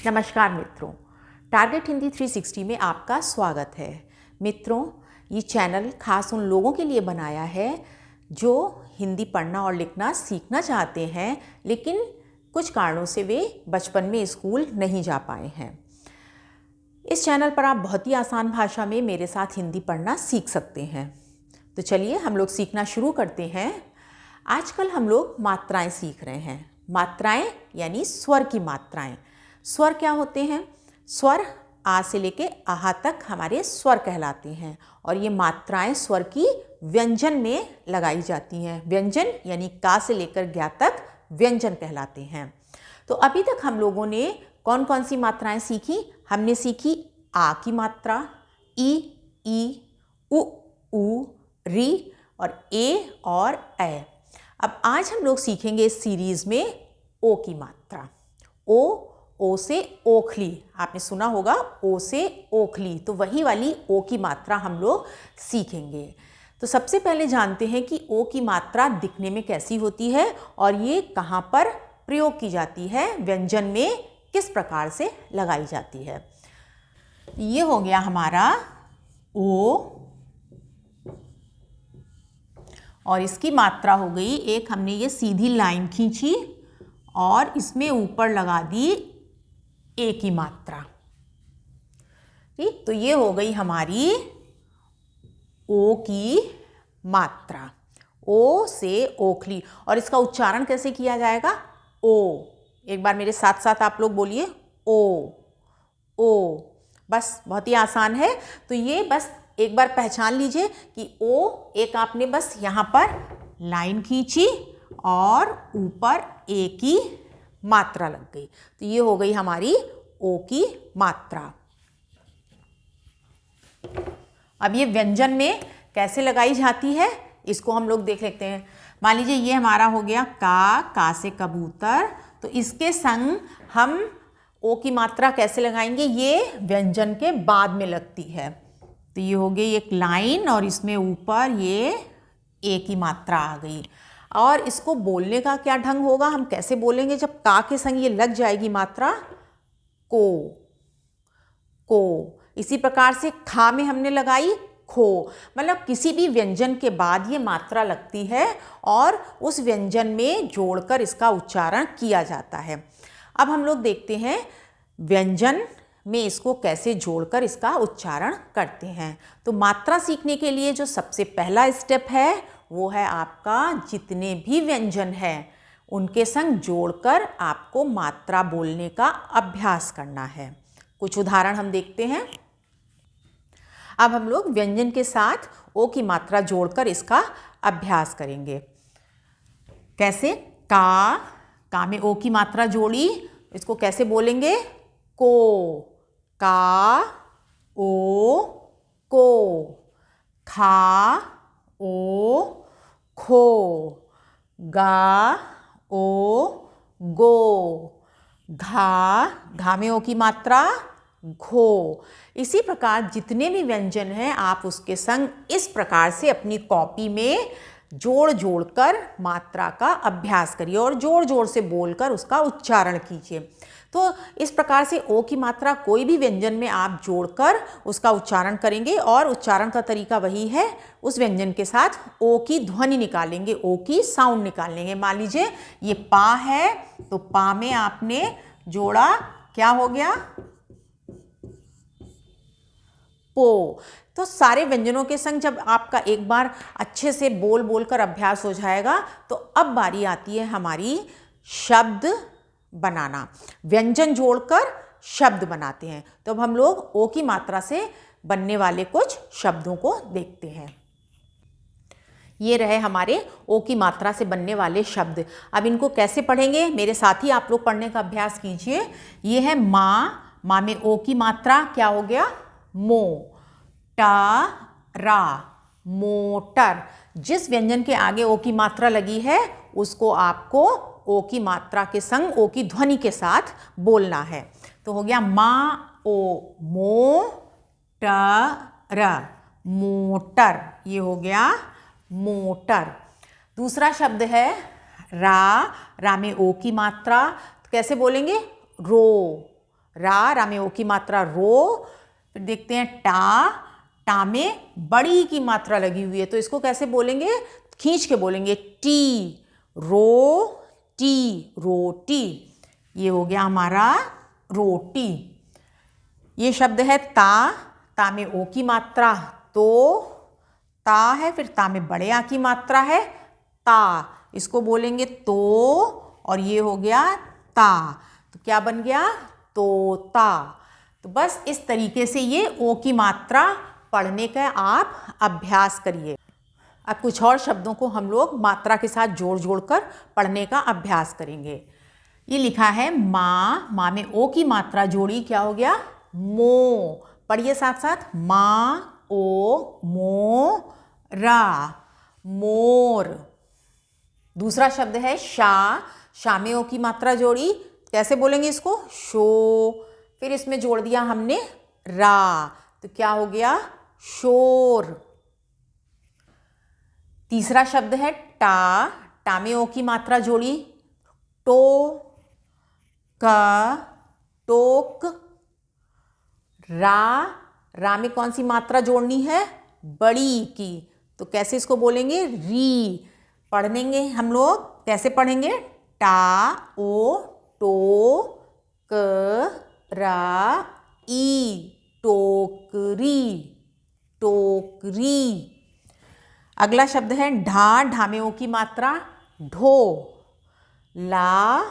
नमस्कार मित्रों, टारगेट हिंदी 360 में आपका स्वागत है। मित्रों, ये चैनल खास उन लोगों के लिए बनाया है जो हिंदी पढ़ना और लिखना सीखना चाहते हैं, लेकिन कुछ कारणों से वे बचपन में स्कूल नहीं जा पाए हैं। इस चैनल पर आप बहुत ही आसान भाषा में मेरे साथ हिंदी पढ़ना सीख सकते हैं। तो चलिए हम लोग सीखना शुरू करते हैं। आजकल हम लोग मात्राएं सीख रहे हैं। मात्राएं यानी स्वर की मात्राएं। स्वर क्या होते हैं? स्वर आ से लेके आहा तक हमारे स्वर कहलाते हैं और ये मात्राएं स्वर की व्यंजन में लगाई जाती हैं। व्यंजन यानी का से लेकर ज्ञा तक व्यंजन कहलाते हैं। तो अभी तक हम लोगों ने कौन कौन सी मात्राएं सीखी? हमने सीखी आ की मात्रा, ई, उ, री और ए और ऐ। अब आज हम लोग सीखेंगे इस सीरीज में ओ की मात्रा। ओ से ओखली, आपने सुना होगा ओ से ओखली, तो वही वाली ओ की मात्रा हम लोग सीखेंगे। तो सबसे पहले जानते हैं कि ओ की मात्रा दिखने में कैसी होती है और ये कहाँ पर प्रयोग की जाती है, व्यंजन में किस प्रकार से लगाई जाती है। ये हो गया हमारा ओ और इसकी मात्रा हो गई एक, हमने ये सीधी लाइन खींची और इसमें ऊपर लगा दी ए की मात्रा। ठीक, तो ये हो गई हमारी ओ की मात्रा। ओ से ओखली। और इसका उच्चारण कैसे किया जाएगा? ओ। एक बार मेरे साथ साथ आप लोग बोलिए ओ। बस बहुत ही आसान है। तो ये बस एक बार पहचान लीजिए कि ओ, एक आपने बस यहाँ पर लाइन खींची और ऊपर ए की मात्रा लग गई। तो ये हो गई हमारी ओ की मात्रा। अब ये व्यंजन में कैसे लगाई जाती है इसको हम लोग देख लेते हैं। मान लीजिए ये हमारा हो गया का से कबूतर, तो इसके संग हम ओ की मात्रा कैसे लगाएंगे? ये व्यंजन के बाद में लगती है। तो ये हो गई एक लाइन और इसमें ऊपर ये ए की मात्रा आ गई। और इसको बोलने का क्या ढंग होगा? हम कैसे बोलेंगे जब का के संग ये लग जाएगी मात्रा? को। इसी प्रकार से खा में हमने लगाई खो। मतलब किसी भी व्यंजन के बाद ये मात्रा लगती है और उस व्यंजन में जोड़कर इसका उच्चारण किया जाता है। अब हम लोग देखते हैं व्यंजन में इसको कैसे जोड़कर इसका उच्चारण करते हैं। तो मात्रा सीखने के लिए जो सबसे पहला स्टेप है वो है आपका जितने भी व्यंजन हैं उनके संग जोड़कर आपको मात्रा बोलने का अभ्यास करना है। कुछ उदाहरण हम देखते हैं। अब हम लोग व्यंजन के साथ ओ की मात्रा जोड़कर इसका अभ्यास करेंगे। कैसे? का में ओ की मात्रा जोड़ी, इसको कैसे बोलेंगे? का ओ को। खा ओ खो। गा ओ गो। घा में ओ की मात्रा घो। इसी प्रकार जितने भी व्यंजन हैं आप उसके संग इस प्रकार से अपनी कॉपी में जोड़ जोड़कर मात्रा का अभ्यास करिए और जोड़ जोड़ से बोलकर उसका उच्चारण कीजिए। तो इस प्रकार से ओ की मात्रा कोई भी व्यंजन में आप जोड़कर उसका उच्चारण करेंगे और उच्चारण का तरीका वही है, उस व्यंजन के साथ ओ की ध्वनि निकालेंगे, ओ की साउंड निकालेंगे। मान लीजिए ये पा है, तो पा में आपने जोड़ा, क्या हो गया? पो। तो सारे व्यंजनों के संग जब आपका एक बार अच्छे से बोल बोलकर अभ्यास हो जाएगा तो अब बारी आती है हमारी शब्द बनाना। व्यंजन जोड़कर शब्द बनाते हैं। तो अब हम लोग ओ की मात्रा से बनने वाले कुछ शब्दों को देखते हैं। ये रहे हमारे ओ की मात्रा से बनने वाले शब्द। अब इनको कैसे पढ़ेंगे? मेरे साथ ही आप लोग पढ़ने का अभ्यास कीजिए। ये है माँ में ओ की मात्रा क्या हो गया? मो। रा मोटर। जिस व्यंजन के आगे ओ की मात्रा लगी है उसको आपको ओ की मात्रा के संग ओ की ध्वनि के साथ बोलना है। तो हो गया माँ ओ मो टर मोटर। ये हो गया मोटर। दूसरा शब्द है रा में ओ की मात्रा, तो कैसे बोलेंगे? रो। रा में ओ की मात्रा रो। फिर देखते हैं टा में बड़ी की मात्रा लगी हुई है, तो इसको कैसे बोलेंगे, खींच के बोलेंगे टी, रोटी। ये हो गया हमारा रोटी। ये शब्द है ता में ओ की मात्रा तो, ता है, फिर ता में बड़े आ की मात्रा है ता, इसको बोलेंगे तो, और ये हो गया ता, तो क्या बन गया, तोता। तो बस इस तरीके से ये ओ की मात्रा पढ़ने का आप अभ्यास करिए। अब कुछ और शब्दों को हम लोग मात्रा के साथ जोड़ कर पढ़ने का अभ्यास करेंगे। ये लिखा है माँ में ओ की मात्रा जोड़ी, क्या हो गया, मो। पढ़िए साथ साथ, माँ ओ मो रा, मोर। दूसरा शब्द है शा में ओ की मात्रा जोड़ी, कैसे बोलेंगे इसको, शो। फिर इसमें जोड़ दिया हमने रा, तो क्या हो गया, शोर। तीसरा शब्द है टा में ओ की मात्रा जोड़ी, टोक। रा में कौन सी मात्रा जोड़नी है, बड़ी की, तो कैसे इसको बोलेंगे, री। पढ़ेंगे हम लोग, कैसे पढ़ेंगे, टा ओ टो क रा ई, टोकरी। अगला शब्द है ढा में ओ की मात्रा ढो। ला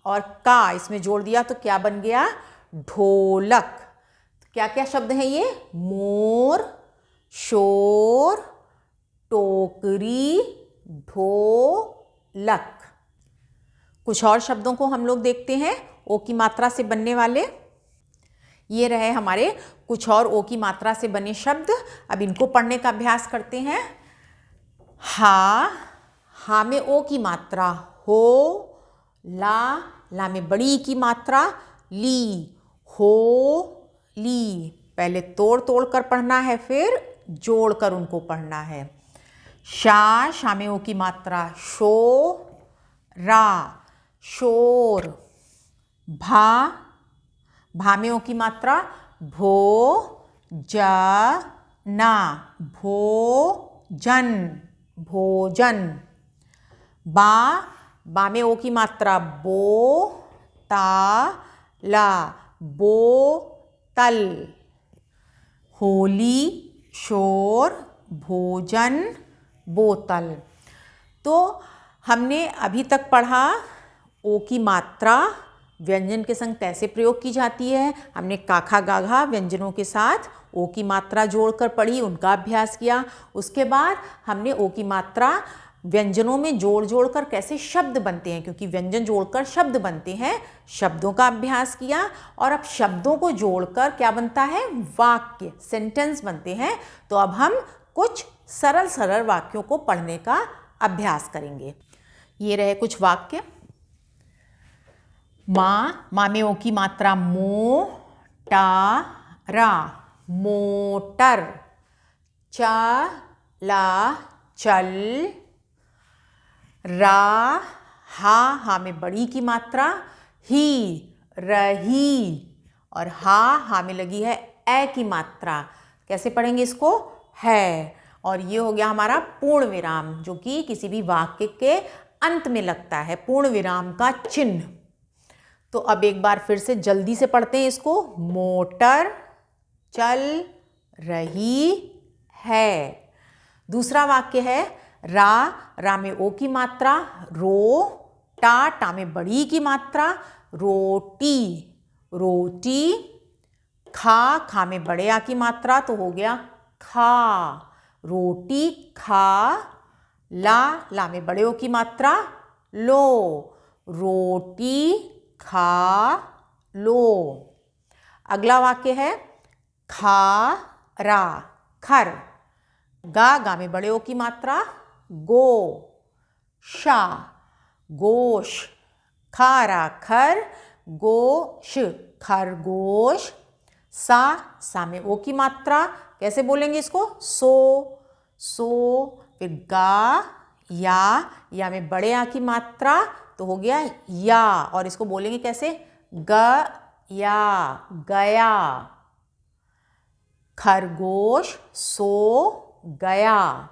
और का इसमें जोड़ दिया तो क्या बन गया, ढोलक। तो क्या क्या शब्द हैं ये, मोर, शोर, टोकरी, ढोलक। कुछ और शब्दों को हम लोग देखते हैं ओ की मात्रा से बनने वाले। ये रहे हमारे कुछ और ओ की मात्रा से बने शब्द। अब इनको पढ़ने का अभ्यास करते हैं। हा में ओ की मात्रा हो, ला में बड़ी की मात्रा ली, हो ली। पहले तोड़ कर पढ़ना है, फिर जोड़ कर उनको पढ़ना है। शा में ओ की मात्रा शो रा, शोर। भा में ओ की मात्रा भो ना, भोजन। बा में ओ की मात्रा ला, बोतल। होली, शोर, भोजन, बोतल। तो हमने अभी तक पढ़ा ओ की मात्रा व्यंजन के संग कैसे प्रयोग की जाती है। हमने काखा गाघा व्यंजनों के साथ ओ की मात्रा जोड़कर पढ़ी, उनका अभ्यास किया। उसके बाद हमने ओ की मात्रा व्यंजनों में जोड़ कर कैसे शब्द बनते हैं, क्योंकि व्यंजन जोड़कर शब्द बनते हैं, शब्दों का अभ्यास किया। और अब शब्दों को जोड़कर क्या बनता है, वाक्य, सेंटेंस बनते हैं। तो अब हम कुछ सरल वाक्यों को पढ़ने का अभ्यास करेंगे। ये रहे कुछ वाक्य। माँ में ओ की मात्रा रा, मोटर। चल। हा में बड़ी की मात्रा ही, रही। और हा में लगी है ए की मात्रा, कैसे पढ़ेंगे इसको, है। और ये हो गया हमारा पूर्ण विराम, जो कि किसी भी वाक्य के अंत में लगता है, पूर्ण विराम का चिन्ह। तो अब एक बार फिर से जल्दी से पढ़ते हैं इसको। मोटर चल रही है। दूसरा वाक्य है रा में ओ की मात्रा रो, टा में बड़ी की मात्रा रोटी। खा में बड़े आ की मात्रा, तो हो गया खा, रोटी खा। ला में बड़े ओ की मात्रा लो, रोटी खा लो। अगला वाक्य है खर। गा में बड़े ओ की मात्रा गो, गोश। खर, गोश, खरगोश। सा में ओ की मात्रा, कैसे बोलेंगे इसको, सो। फिर या में बड़े आ की मात्रा, तो हो गया या, और इसको बोलेंगे कैसे, या गया। खरगोश सो गया।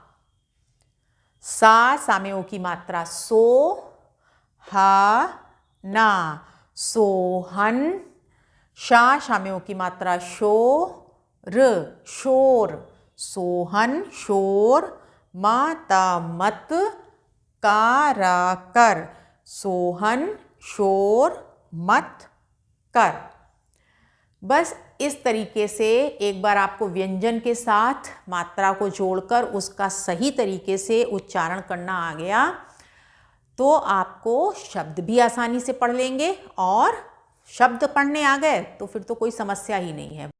सा सामयों की मात्रा सो, हा ना सोहन। शा शामयों की मात्रा शो, र शोर सोहन शोर। माता मत, कारा कर सोहन शोर मत कर। बस इस तरीके से एक बार आपको व्यंजन के साथ मात्रा को जोड़कर उसका सही तरीके से उच्चारण करना आ गया तो आपको शब्द भी आसानी से पढ़ लेंगे, और शब्द पढ़ने आ गए तो फिर तो कोई समस्या ही नहीं है।